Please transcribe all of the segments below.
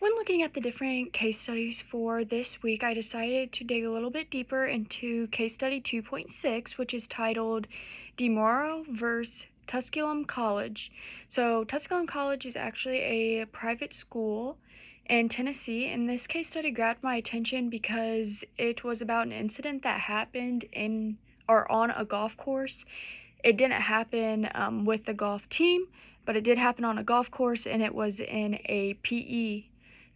When looking at the different case studies for this week, I decided to dig a little bit deeper into case study 2.6, which is titled DeMauro vs. Tusculum College. So, Tusculum College is actually a private school in Tennessee, and this case study grabbed my attention because it was about an incident that happened in or on a golf course. It didn't happen with the golf team, but it did happen on a golf course, and it was in a PE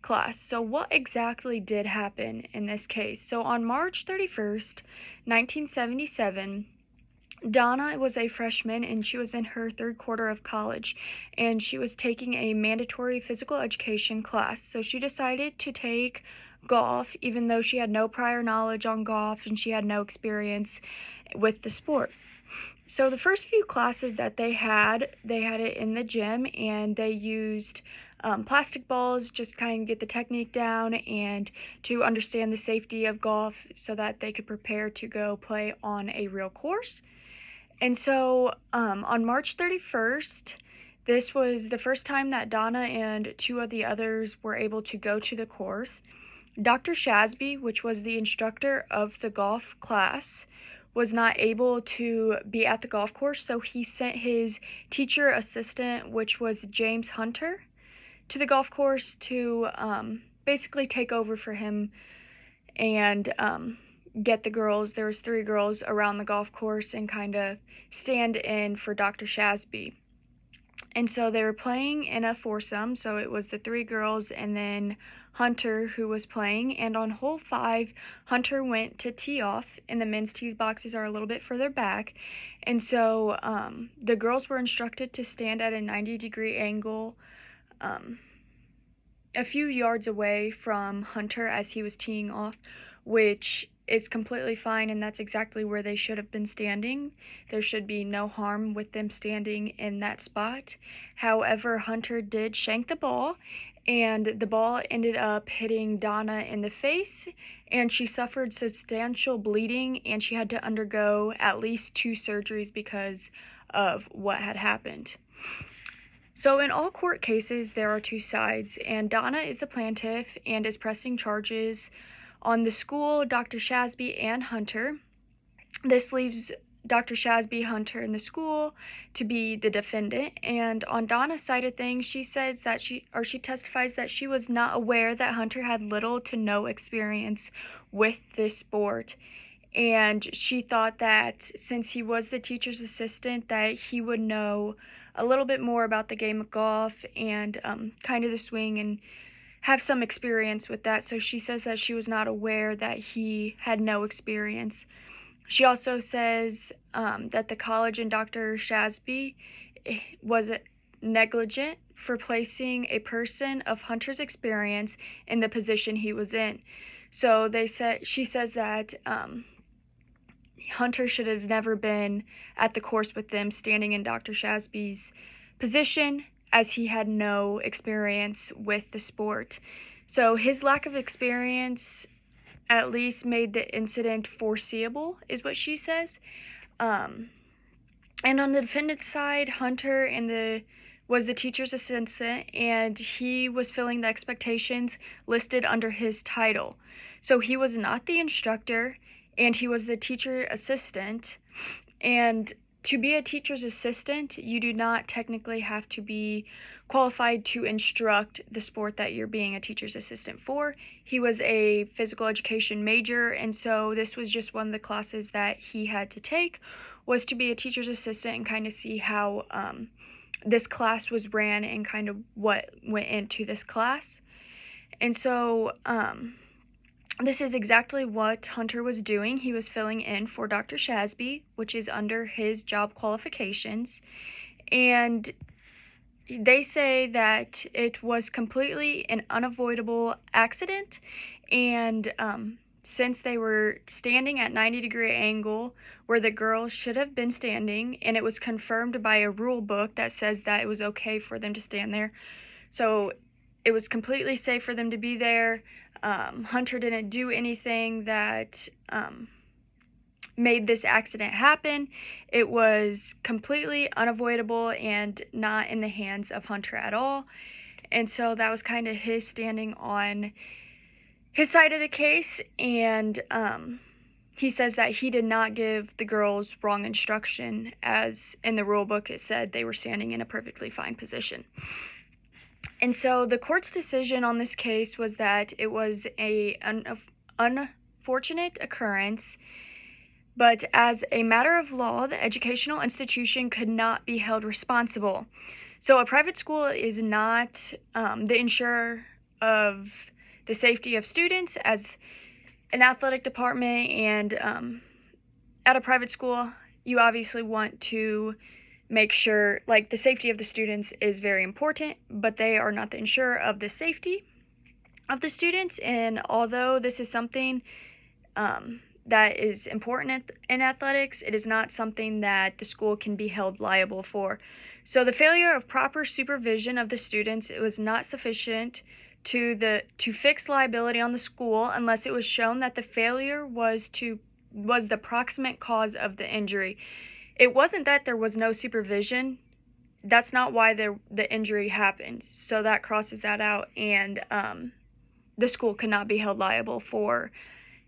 class. So, what exactly did happen in this case? So, on March 31st, 1977, Donna was a freshman and she was in her third quarter of college, and she was taking a mandatory physical education class. So, she decided to take golf, even though she had no prior knowledge on golf and she had no experience with the sport. So the first few classes that they had it in the gym, and they used plastic balls just kind of get the technique down and to understand the safety of golf so that they could prepare to go play on a real course. And so on March 31st, this was the first time that Donna and two of the others were able to go to the course. Dr. Shasby, which was the instructor of the golf class, was not able to be at the golf course, so he sent his teacher assistant, which was James Hunter, to the golf course to basically take over for him and get the girls. There was three girls around the golf course and kind of stand in for Dr. Shasby. And so they were playing in a foursome, so it was the three girls and then Hunter who was playing. And on hole 5, Hunter went to tee off, and the men's tee boxes are a little bit further back. And so the girls were instructed to stand at a 90-degree angle a few yards away from Hunter as he was teeing off, which is completely fine, and that's exactly where they should have been standing. There should be no harm with them standing in that spot. However, Hunter did shank the ball, and the ball ended up hitting Donna in the face, and she suffered substantial bleeding, and she had to undergo at least 2 surgeries because of what had happened. So, in all court cases, there are two sides, and Donna is the plaintiff and is pressing charges on the school, Dr. Shasby, and Hunter. This leaves Dr. Shasby, Hunter, and the school to be the defendant. And on Donna's side of things, she says that she testifies that she was not aware that Hunter had little to no experience with this sport. And she thought that since he was the teacher's assistant, that he would know a little bit more about the game of golf and kind of the swing and have some experience with that. So she says that she was not aware that he had no experience. She also says that the college and Dr. Shasby was negligent for placing a person of Hunter's experience in the position he was in. So she says that Hunter should have never been at the course with them, standing in Dr. Shasby's position, as he had no experience with the sport. So his lack of experience at least made the incident foreseeable, is what she says. And on the defendant's side, Hunter was the teacher's assistant, and he was filling the expectations listed under his title. So he was not the instructor, and he was the teacher assistant. And to be a teacher's assistant, you do not technically have to be qualified to instruct the sport that you're being a teacher's assistant for. He was a physical education major, and so this was just one of the classes that he had to take, was to be a teacher's assistant and kind of see how this class was ran and kind of what went into this class. And so this is exactly what Hunter was doing. He was filling in for Dr. Shasby, which is under his job qualifications. And they say that it was completely an unavoidable accident. And since they were standing at 90-degree angle where the girls should have been standing, and it was confirmed by a rule book that says that it was okay for them to stand there. So it was completely safe for them to be there. Hunter didn't do anything that made this accident happen. It was completely unavoidable and not in the hands of Hunter at all. And so that was kind of his standing on his side of the case. And he says that he did not give the girls wrong instruction, as in the rule book it said they were standing in a perfectly fine position. And so the court's decision on this case was that it was an unfortunate occurrence, but as a matter of law, the educational institution could not be held responsible. So a private school is not the insurer of the safety of students. As an athletic department and at a private school, you obviously want to make sure, like, the safety of the students is very important, but they are not the insurer of the safety of the students. And although this is something that is important in athletics, it is not something that the school can be held liable for. So the failure of proper supervision of the students, it was not sufficient to fix liability on the school unless it was shown that the failure was the proximate cause of the injury. It wasn't that there was no supervision. That's not why the injury happened. So that crosses that out, and the school could not be held liable for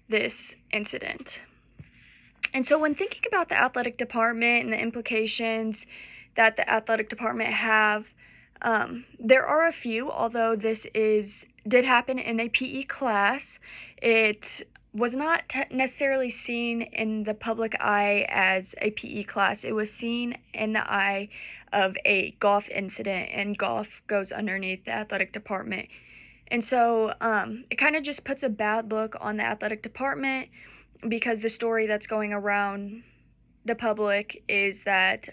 this incident. And so when thinking about the athletic department and the implications that the athletic department have, there are a few. Although this did happen in a PE class, it was not necessarily seen in the public eye as a PE class. It was seen in the eye of a golf incident, and golf goes underneath the athletic department. And so it kind of just puts a bad look on the athletic department, because the story that's going around the public is that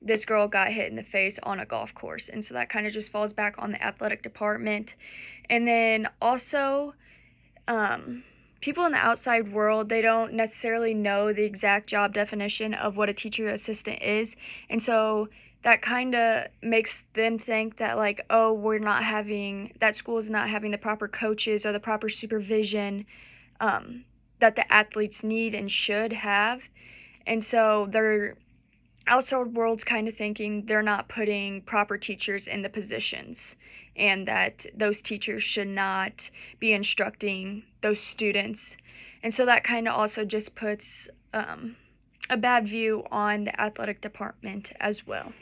this girl got hit in the face on a golf course. And so that kind of just falls back on the athletic department. And then also, people in the outside world, they don't necessarily know the exact job definition of what a teacher assistant is. And so that kind of makes them think that, like, oh, that school is not having the proper coaches or the proper supervision that the athletes need and should have. And so their outside world's kind of thinking they're not putting proper teachers in the positions, and that those teachers should not be instructing those students. And so that kind of also just puts a bad view on the athletic department as well.